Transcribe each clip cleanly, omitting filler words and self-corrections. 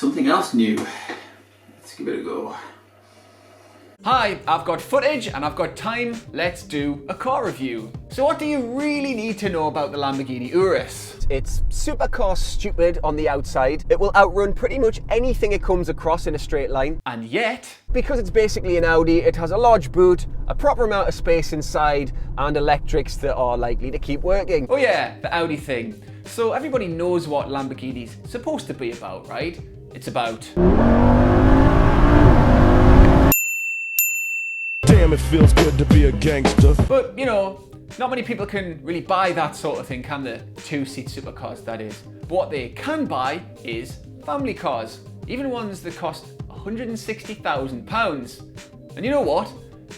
something else new. Let's give it a go. Hi, I've got footage and I've got time. Let's do a car review. So what do you really need to know about the Lamborghini Urus? It's supercar stupid on the outside. It will outrun pretty much anything it comes across in a straight line. And yet, because it's basically an Audi, it has a large boot, a proper amount of space inside, and electrics that are likely to keep working. oh yeah, the Audi thing. So everybody knows what Lamborghini's supposed to be about, right? It's about... Damn, it feels good to be a gangster. But, you know, not many people can really buy that sort of thing, can they? Two-seat supercars, that is. But what they can buy is family cars. Even ones that cost £160,000. And you know what?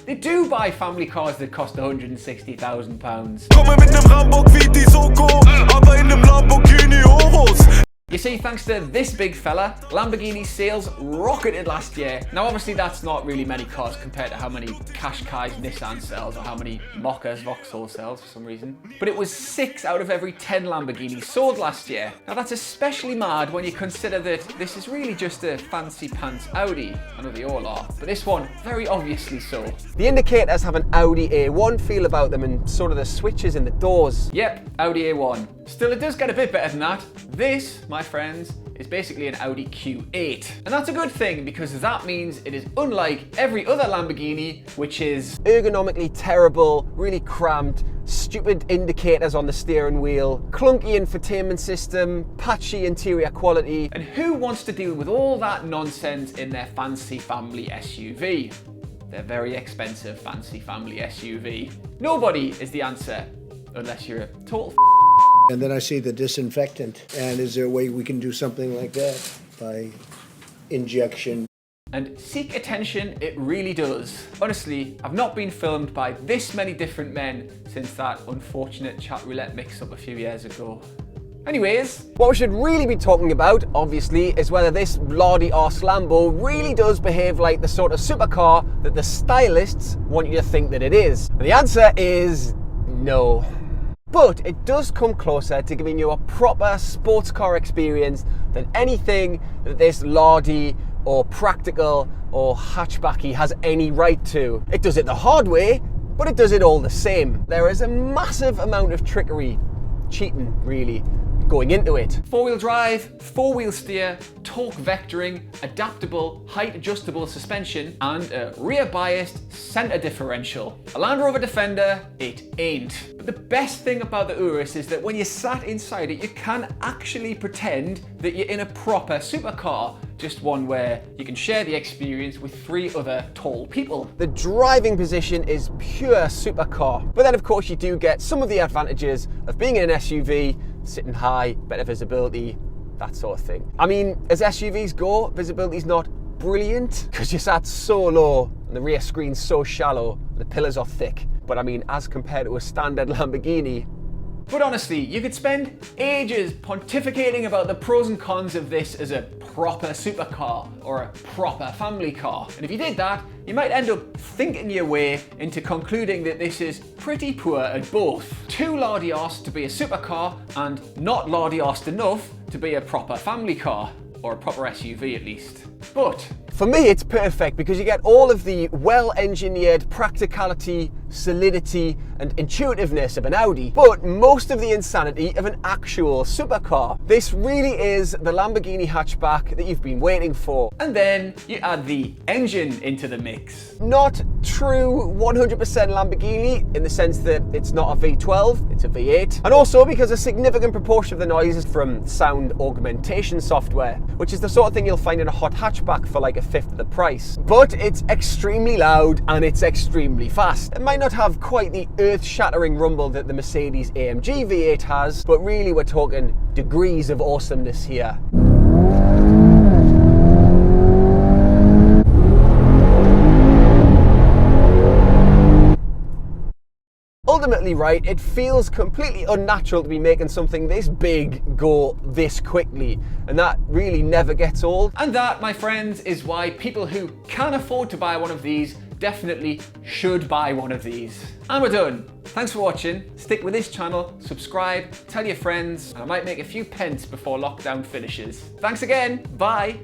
They do buy family cars that cost £160,000. Komme mit nem Lamborghini Soko, aber in nem Lamborghini Urus. You see, thanks to this big fella, Lamborghini sales rocketed last year. Now obviously that's not really many cars compared to how many Qashqais Nissan sells or how many Mochas Vauxhall sells for some reason. But it was 6 out of every 10 Lamborghinis sold last year. Now that's especially mad when you consider that this is really just a fancy pants Audi. I know they all are, but this one, very obviously so. The indicators have an Audi A1 feel about them, and sort of the switches in the doors. Yep, Audi A1. Still, it does get a bit better than that. This, my friends, is basically an Audi Q8. And that's a good thing because that means it is unlike every other Lamborghini, which is ergonomically terrible, really cramped, stupid indicators on the steering wheel, clunky infotainment system, patchy interior quality. And who wants to deal with all that nonsense in their fancy family SUV? Their very expensive fancy family SUV. Nobody is the answer, unless you're a total And then I see the disinfectant. And is there a way we can do something like that by injection? And seek attention, it really does. Honestly, I've not been filmed by this many different men since that unfortunate chat roulette mix-up a few years ago. Anyways, what we should really be talking about, obviously, is whether this lardy arse Lambo really does behave like the sort of supercar that the stylists want you to think that it is. And the answer is no. But it does come closer to giving you a proper sports car experience than anything that this lardy or practical or hatchbacky has any right to. It does it the hard way, but it does it all the same. There is a massive amount of trickery, cheating really, going into it. 4-wheel drive, 4-wheel steer, torque vectoring, adaptable, height adjustable suspension, and a rear biased center differential. A Land Rover Defender, it ain't. But the best thing about the Urus is that when you're sat inside it, you can actually pretend that you're in a proper supercar. Just one where you can share the experience with 3 other tall people. The driving position is pure supercar. But then of course you do get some of the advantages of being in an SUV, sitting high, better visibility, that sort of thing. I mean, as SUVs go, visibility's not brilliant because you're sat so low and the rear screen's so shallow, and the pillars are thick. But I mean, as compared to a standard Lamborghini. But honestly, you could spend ages pontificating about the pros and cons of this as a proper supercar or a proper family car. And if you did that, you might end up thinking your way into concluding that this is pretty poor at both. Too lardy-arsed to be a supercar and not lardy-arsed enough to be a proper family car, or a proper SUV at least. But for me, it's perfect because you get all of the well-engineered practicality, solidity, and intuitiveness of an Audi, but most of the insanity of an actual supercar. This really is the Lamborghini hatchback that you've been waiting for. And then you add the engine into the mix. Not true 100% Lamborghini in the sense that it's not a V12, it's a V8. And also because a significant proportion of the noise is from sound augmentation software, which is the sort of thing you'll find in a hot hatchback for like a fifth of the price. But it's extremely loud and it's extremely fast. It might not have quite the earth-shattering rumble that the Mercedes AMG V8 has, but really we're talking degrees of awesomeness here. Ultimately, right, it feels completely unnatural to be making something this big go this quickly, and that really never gets old. And that, my friends, is why people who can afford to buy one of these definitely should buy one of these. And we're done. Thanks for watching. Stick with this channel, subscribe, tell your friends, and I might make a few pence before lockdown finishes. Thanks again. Bye.